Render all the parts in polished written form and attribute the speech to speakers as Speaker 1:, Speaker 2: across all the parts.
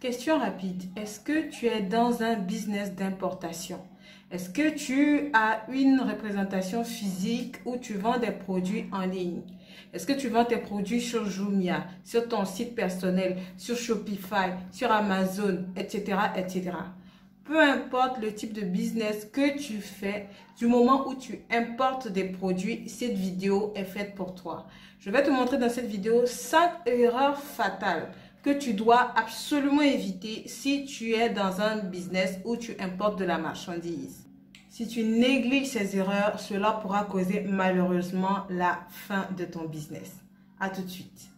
Speaker 1: Question rapide. Est-ce que tu es dans un business d'importation? Est-ce que tu as une représentation physique où tu vends des produits en ligne? Est-ce que tu vends tes produits sur Jumia, sur ton site personnel, sur Shopify, sur Amazon, etc., etc.? Peu importe le type de business que tu fais, du moment où tu importes des produits, cette vidéo est faite pour toi. Je vais te montrer dans cette vidéo 5 erreurs fatales que tu dois absolument éviter si tu es dans un business où tu importes de la marchandise. Si tu négliges ces erreurs, cela pourra causer malheureusement la fin de ton business. À tout de suite.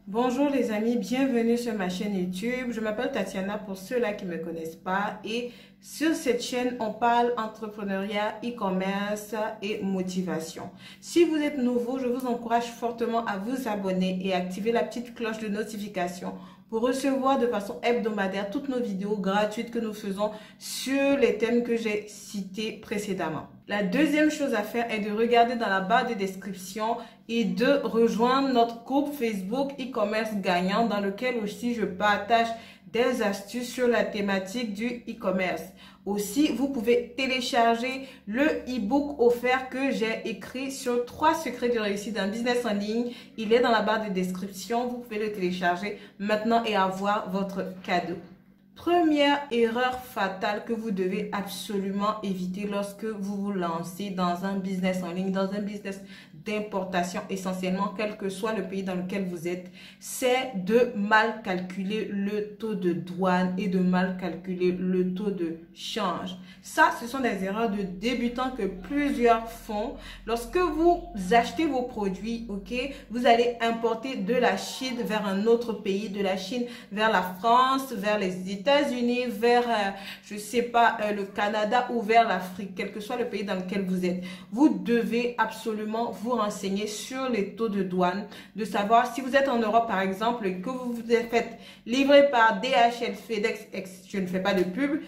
Speaker 1: Bonjour les amis, bienvenue sur ma chaîne YouTube. Je m'appelle Tatiana pour ceux-là qui ne me connaissent pas. Et sur cette chaîne, on parle entrepreneuriat, e-commerce et motivation. Si vous êtes nouveau, je vous encourage fortement à vous abonner et activer la petite cloche de notification pour recevoir de façon hebdomadaire toutes nos vidéos gratuites que nous faisons sur les thèmes que j'ai cités précédemment. La deuxième chose à faire est de regarder dans la barre de description et de rejoindre notre groupe Facebook e-commerce gagnant dans lequel aussi je partage des astuces sur la thématique du e-commerce. Aussi, vous pouvez télécharger le e-book offert que j'ai écrit sur 3 secrets de réussite d'un business en ligne. Il est dans la barre de description. Vous pouvez le télécharger maintenant et avoir votre cadeau. Première erreur fatale que vous devez absolument éviter lorsque vous vous lancez dans un business en ligne, dans un business d'importation essentiellement, quel que soit le pays dans lequel vous êtes, c'est de mal calculer le taux de douane et de mal calculer le taux de change. Ça, ce sont des erreurs de débutants que plusieurs font. Lorsque vous achetez vos produits, ok, vous allez importer de la Chine vers un autre pays, de la Chine vers la France, vers les États-Unis, vers, je sais pas, le Canada ou vers l'Afrique, quel que soit le pays dans lequel vous êtes. Vous devez absolument vous renseigner sur les taux de douane, de savoir si vous êtes en Europe par exemple et que vous vous êtes fait livrer par DHL, FedEx, je ne fais pas de pub,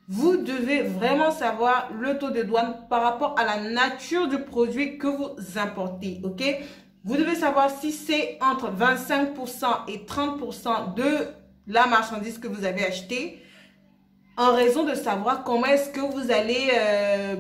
Speaker 1: vous devez vraiment savoir le taux de douane par rapport à la nature du produit que vous importez, ok? Vous devez savoir si c'est entre 25% et 30% de la marchandise que vous avez achetée, en raison de savoir comment est-ce que vous allez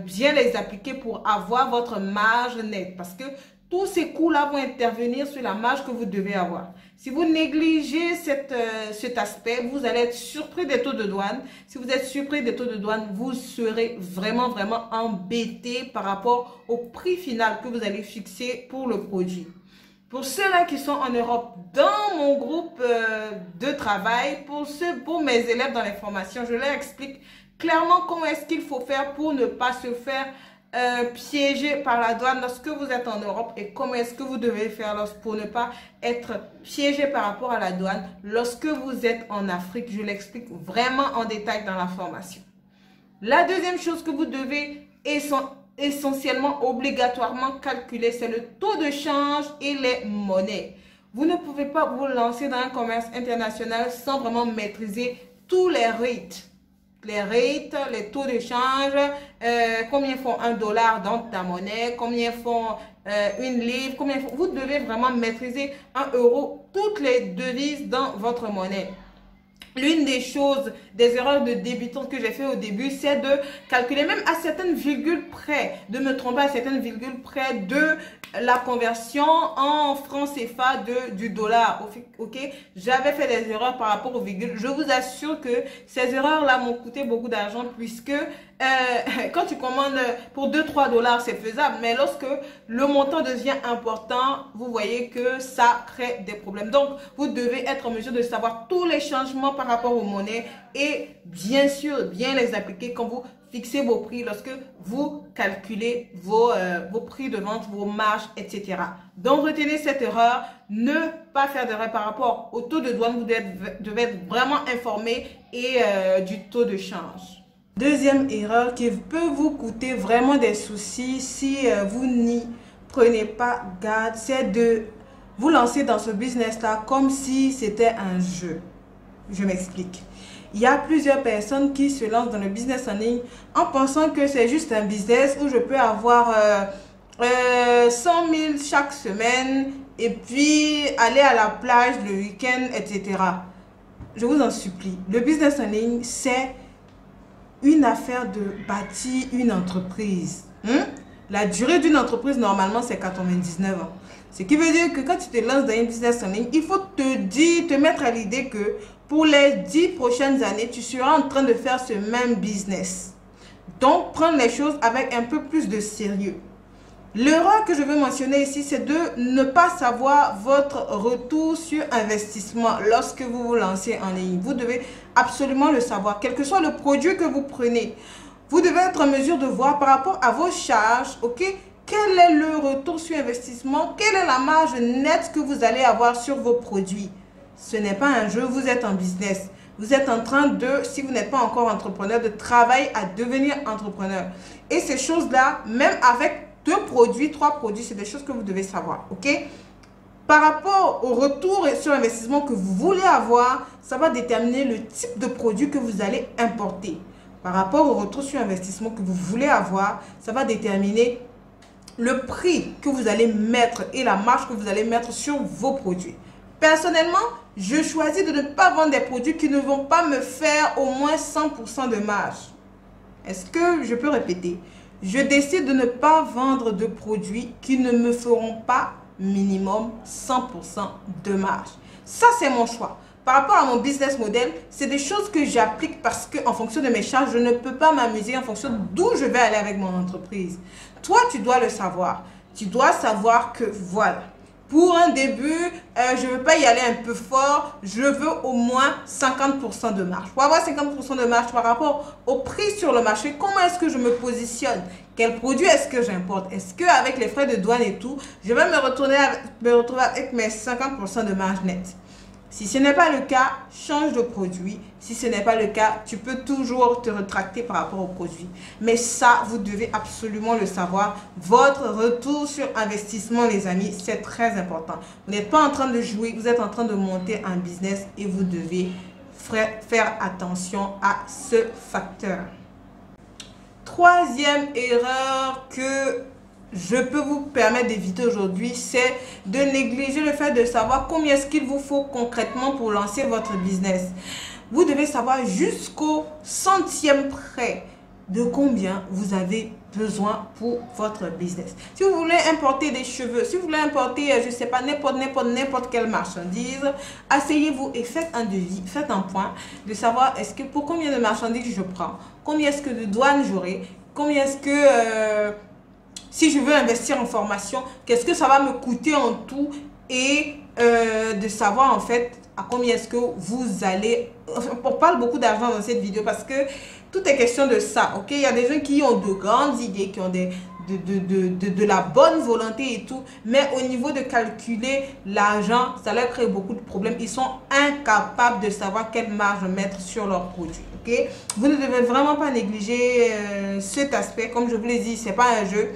Speaker 1: bien les appliquer pour avoir votre marge nette. Parce que tous ces coûts-là vont intervenir sur la marge que vous devez avoir. Si vous négligez cet aspect, vous allez être surpris des taux de douane. Si vous êtes surpris des taux de douane, vous serez vraiment embêté par rapport au prix final que vous allez fixer pour le produit. Pour ceux-là qui sont en Europe, dans mon groupe de travail, pour mes élèves dans les formations, je leur explique clairement comment est-ce qu'il faut faire pour ne pas se faire piéger par la douane lorsque vous êtes en Europe et comment est-ce que vous devez faire pour ne pas être piégé par rapport à la douane lorsque vous êtes en Afrique. Je l'explique vraiment en détail dans la formation. La deuxième chose que vous devez essentiellement, obligatoirement calculer, c'est le taux de change et les monnaies. Vous ne pouvez pas vous lancer dans un commerce international sans vraiment maîtriser tous les rates. Les taux de change, combien font $1 dans ta monnaie, combien font une livre, vous devez vraiment maîtriser 1 euro, toutes les devises dans votre monnaie. L'une des choses, des erreurs de débutants que j'ai fait au début, c'est de calculer même à certaines virgules près, de me tromper à certaines virgules près de la conversion en francs CFA du dollar. Ok, j'avais fait des erreurs par rapport aux virgules. Je vous assure que ces erreurs-là m'ont coûté beaucoup d'argent puisque quand tu commandes pour 2-3 $, c'est faisable. Mais lorsque le montant devient important, vous voyez que ça crée des problèmes. Donc, vous devez être en mesure de savoir tous les changements par rapport aux monnaies et bien sûr, bien les appliquer quand vous fixez vos prix, lorsque vous calculez vos prix de vente, vos marges, etc. Donc, retenez cette erreur. Ne pas faire d'erreur par rapport au taux de douane. Vous devez être vraiment informé et du taux de change. Deuxième erreur qui peut vous coûter vraiment des soucis si vous n'y prenez pas garde, c'est de vous lancer dans ce business-là comme si c'était un jeu. Je m'explique. Il y a plusieurs personnes qui se lancent dans le business en ligne en pensant que c'est juste un business où je peux avoir 100 000 chaque semaine et puis aller à la plage le week-end, etc. Je vous en supplie, le business en ligne, c'est une affaire de bâtir une entreprise. La durée d'une entreprise, normalement, c'est 99 ans. Ce qui veut dire que quand tu te lances dans un business en ligne, il faut te mettre à l'idée que pour les 10 prochaines années, tu seras en train de faire ce même business. Donc, prendre les choses avec un peu plus de sérieux. L'erreur que je veux mentionner ici, c'est de ne pas savoir votre retour sur investissement lorsque vous vous lancez en ligne. Vous devez absolument le savoir, quel que soit le produit que vous prenez. Vous devez être en mesure de voir par rapport à vos charges, ok, quel est le retour sur investissement, quelle est la marge nette que vous allez avoir sur vos produits. Ce n'est pas un jeu, vous êtes en business. Vous êtes en train de, si vous n'êtes pas encore entrepreneur, de travailler à devenir entrepreneur. Et ces choses-là, même avec 2 produits, 3 produits, c'est des choses que vous devez savoir, ok? Par rapport au retour sur investissement que vous voulez avoir, ça va déterminer le type de produit que vous allez importer. Par rapport au retour sur investissement que vous voulez avoir, ça va déterminer le prix que vous allez mettre et la marge que vous allez mettre sur vos produits. Personnellement, je choisis de ne pas vendre des produits qui ne vont pas me faire au moins 100% de marge. Est-ce que je peux répéter? Je décide de ne pas vendre de produits qui ne me feront pas minimum 100% de marge. Ça, c'est mon choix. Par rapport à mon business model, c'est des choses que j'applique parce que en fonction de mes charges, je ne peux pas m'amuser en fonction d'où je vais aller avec mon entreprise. Toi, tu dois le savoir. Tu dois savoir que voilà. Pour un début, je ne veux pas y aller un peu fort, je veux au moins 50% de marge. Pour avoir 50% de marge par rapport au prix sur le marché, comment est-ce que je me positionne? Quel produit est-ce que j'importe? Est-ce qu'avec les frais de douane et tout, je vais me retrouver avec mes 50% de marge nette? Si ce n'est pas le cas, change de produit. Si ce n'est pas le cas, tu peux toujours te rétracter par rapport au produit. Mais ça, vous devez absolument le savoir. Votre retour sur investissement, les amis, c'est très important. Vous n'êtes pas en train de jouer, vous êtes en train de monter un business et vous devez faire attention à ce facteur. Troisième erreur que je peux vous permettre d'éviter aujourd'hui, c'est de négliger le fait de savoir combien est-ce qu'il vous faut concrètement pour lancer votre business. Vous devez savoir jusqu'au centième près de combien vous avez besoin pour votre business. Si vous voulez importer des cheveux, si vous voulez importer, je ne sais pas, n'importe quelle marchandise, asseyez-vous et faites un devis, faites un point de savoir est-ce que pour combien de marchandises je prends, combien est-ce que de douane j'aurai, combien est-ce que... si je veux investir en formation, qu'est-ce que ça va me coûter en tout et de savoir en fait à combien est-ce que vous allez... On parle beaucoup d'argent dans cette vidéo parce que tout est question de ça, ok? Il y a des gens qui ont de grandes idées, qui ont de la bonne volonté et tout, mais au niveau de calculer l'argent, ça leur crée beaucoup de problèmes. Ils sont incapables de savoir quelle marge mettre sur leurs produits, ok? Vous ne devez vraiment pas négliger cet aspect. Comme je vous l'ai dit, c'est pas un jeu.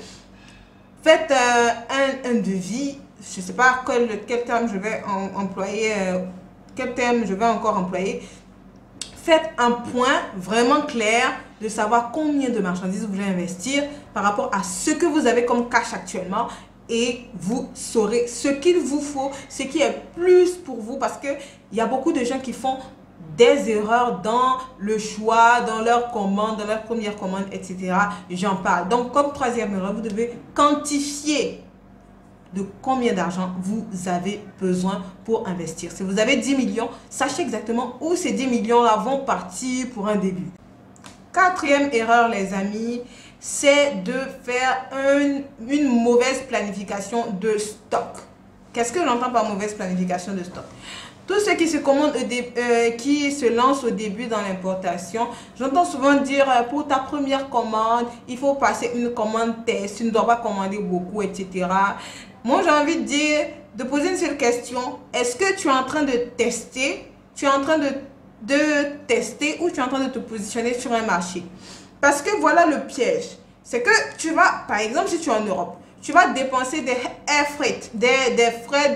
Speaker 1: Faites un devis, je ne sais pas quel terme je vais employer, quel terme je vais encore employer. Faites un point vraiment clair de savoir combien de marchandises vous voulez investir par rapport à ce que vous avez comme cash actuellement et vous saurez ce qu'il vous faut, ce qui est plus pour vous parce qu'il y a beaucoup de gens qui font des erreurs dans le choix, dans leur commande, dans leur première commande, etc. J'en parle. Donc, comme troisième erreur, vous devez quantifier de combien d'argent vous avez besoin pour investir. Si vous avez 10 millions, sachez exactement où ces 10 millions-là vont partir pour un début. Quatrième erreur, les amis, c'est de faire une mauvaise planification de stock. Qu'est-ce que j'entends par mauvaise planification de stock? Tous ceux qui se commandent, qui se lancent au début dans l'importation, j'entends souvent dire pour ta première commande, il faut passer une commande test, tu ne dois pas commander beaucoup, etc. Moi, j'ai envie de dire, de poser une seule question. Est-ce que tu es en train de tester? Tu es en train de tester ou tu es en train de te positionner sur un marché? Parce que voilà le piège. C'est que tu vas, par exemple, si tu es en Europe, tu vas dépenser des air freight, des frais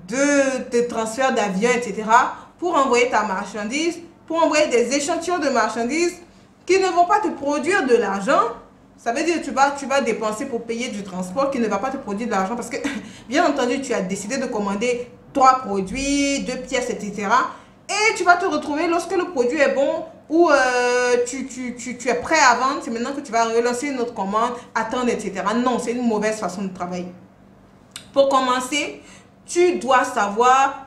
Speaker 1: de transfert d'avion, etc. pour envoyer ta marchandise, pour envoyer des échantillons de marchandises qui ne vont pas te produire de l'argent, Ça veut dire que tu vas dépenser pour payer du transport qui ne va pas te produire de l'argent parce que, bien entendu, tu as décidé de commander 3 produits, 2 pièces, etc. Et tu vas te retrouver lorsque le produit est bon ou tu es prêt à vendre, c'est maintenant que tu vas relancer une autre commande, attendre, etc. Non, c'est une mauvaise façon de travailler. Pour commencer, tu dois savoir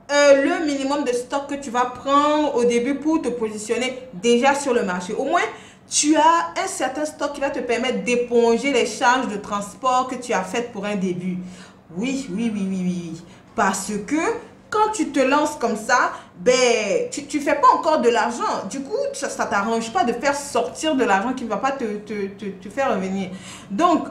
Speaker 1: le minimum de stock que tu vas prendre au début pour te positionner déjà sur le marché. Au moins, tu as un certain stock qui va te permettre d'éponger les charges de transport que tu as faites pour un début. Oui, oui, oui, oui, oui. Parce que quand tu te lances comme ça, ben, tu ne fais pas encore de l'argent. Du coup, ça ne t'arrange pas de faire sortir de l'argent qui ne va pas te faire revenir. Donc,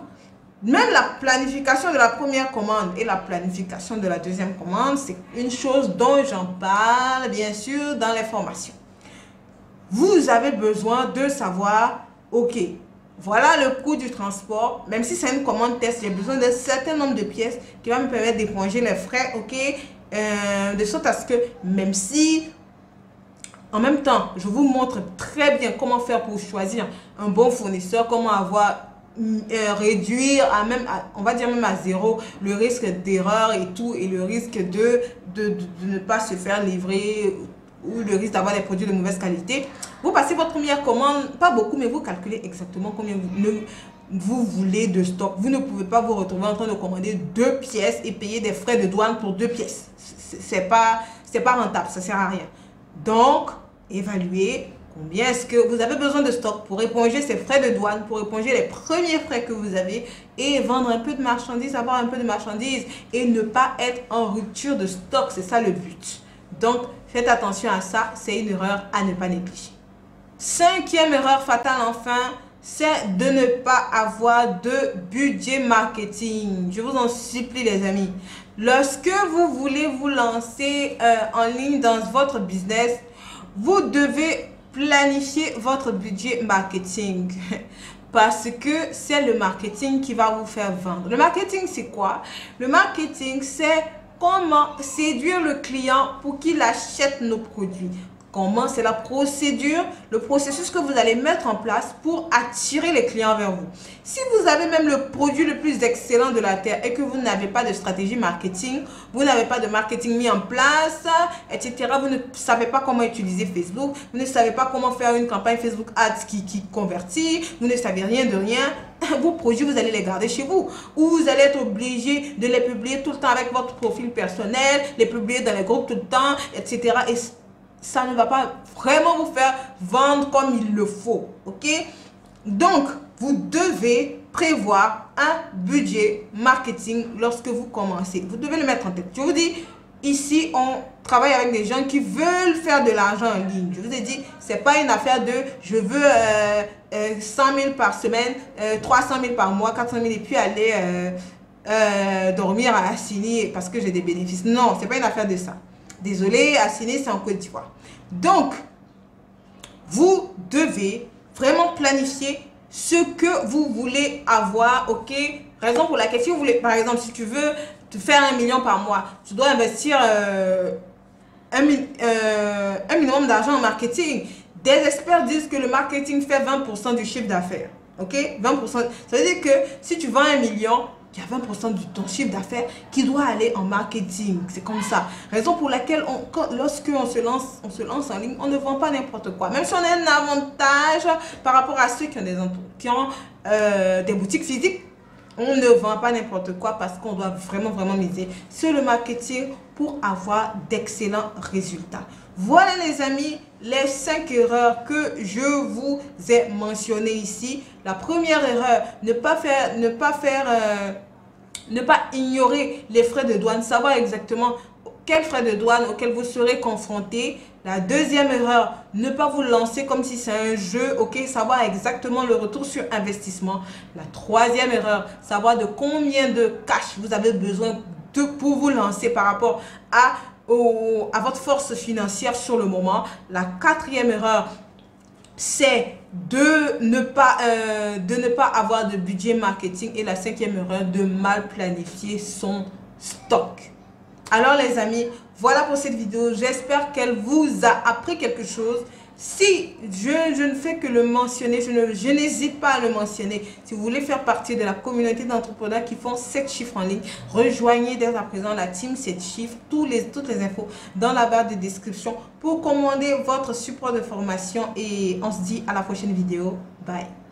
Speaker 1: même la planification de la première commande et la planification de la deuxième commande, c'est une chose dont j'en parle, bien sûr, dans les formations. Vous avez besoin de savoir, ok, voilà le coût du transport. Même si c'est une commande test, j'ai besoin d'un certain nombre de pièces qui va me permettre d'éponger les frais, ok, de sorte à ce que même si, en même temps, je vous montre très bien comment faire pour choisir un bon fournisseur, comment réduire on va dire même à zéro le risque d'erreur et tout, et le risque de ne pas se faire livrer ou le risque d'avoir des produits de mauvaise qualité. Vous passez votre première commande, pas beaucoup, mais vous calculez exactement combien vous voulez de stock. Vous ne pouvez pas vous retrouver en train de commander 2 pièces et payer des frais de douane pour 2 pièces. C'est pas rentable, ça sert à rien. Donc, évaluez combien est-ce que vous avez besoin de stock pour éponger ces frais de douane, pour éponger les premiers frais que vous avez et vendre un peu de marchandises, avoir un peu de marchandises et ne pas être en rupture de stock. C'est ça le but. Donc, faites attention à ça. C'est une erreur à ne pas négliger. 5e erreur fatale enfin, c'est de ne pas avoir de budget marketing. Je vous en supplie les amis. Lorsque vous voulez vous lancer en ligne dans votre business, vous devez planifier votre budget marketing parce que c'est le marketing qui va vous faire vendre. Le marketing, c'est quoi? Le marketing, c'est comment séduire le client pour qu'il achète nos produits. Comment? C'est la procédure, le processus que vous allez mettre en place pour attirer les clients vers vous. Si vous avez même le produit le plus excellent de la terre et que vous n'avez pas de stratégie marketing, vous n'avez pas de marketing mis en place, etc. Vous ne savez pas comment utiliser Facebook, vous ne savez pas comment faire une campagne Facebook Ads qui convertit, vous ne savez rien de rien, vos produits, vous allez les garder chez vous. Ou vous allez être obligé de les publier tout le temps avec votre profil personnel, les publier dans les groupes tout le temps, etc. Et ça ne va pas vraiment vous faire vendre comme il le faut, ok? Donc, vous devez prévoir un budget marketing lorsque vous commencez. Vous devez le mettre en tête. Je vous dis, ici, on travaille avec des gens qui veulent faire de l'argent en ligne. Je vous ai dit, c'est pas une affaire de je veux 100 000 par semaine, 300 000 par mois, 400 000 et puis aller dormir à Assini parce que j'ai des bénéfices. Non, c'est pas une affaire de ça. Désolé, Assini, c'est en Côte d'Ivoire. Donc, vous devez vraiment planifier ce que vous voulez avoir, ok? Raison pour laquelle, si vous voulez, par exemple, si tu veux te faire 1 million par mois, tu dois investir un minimum d'argent en marketing. Des experts disent que le marketing fait 20% du chiffre d'affaires, ok? 20%. Ça veut dire que si tu vends 1 million, il y a 20% de ton chiffre d'affaires qui doit aller en marketing. C'est comme ça. Raison pour laquelle, lorsque on se lance en ligne, on ne vend pas n'importe quoi. Même si on a un avantage par rapport à ceux qui ont des boutiques physiques, on ne vend pas n'importe quoi parce qu'on doit vraiment miser sur le marketing pour avoir d'excellents résultats. Voilà les amis, les 5 erreurs que je vous ai mentionnées ici. La première erreur, ne pas ignorer les frais de douane, savoir exactement quels frais de douane auxquels vous serez confrontés. La deuxième erreur, ne pas vous lancer comme si c'est un jeu, ok, savoir exactement le retour sur investissement. La troisième erreur, savoir de combien de cash vous avez besoin pour vous lancer par rapport à votre force financière sur le moment. La quatrième erreur, c'est de ne pas avoir de budget marketing. Et la cinquième erreur, de mal planifier son stock. Alors les amis, voilà pour cette vidéo. J'espère qu'elle vous a appris quelque chose. Si je ne fais que le mentionner, je n'hésite pas à le mentionner. Si vous voulez faire partie de la communauté d'entrepreneurs qui font 7 chiffres en ligne, rejoignez dès à présent la team 7 chiffres, toutes les infos dans la barre de description pour commander votre support de formation. Et on se dit à la prochaine vidéo. Bye.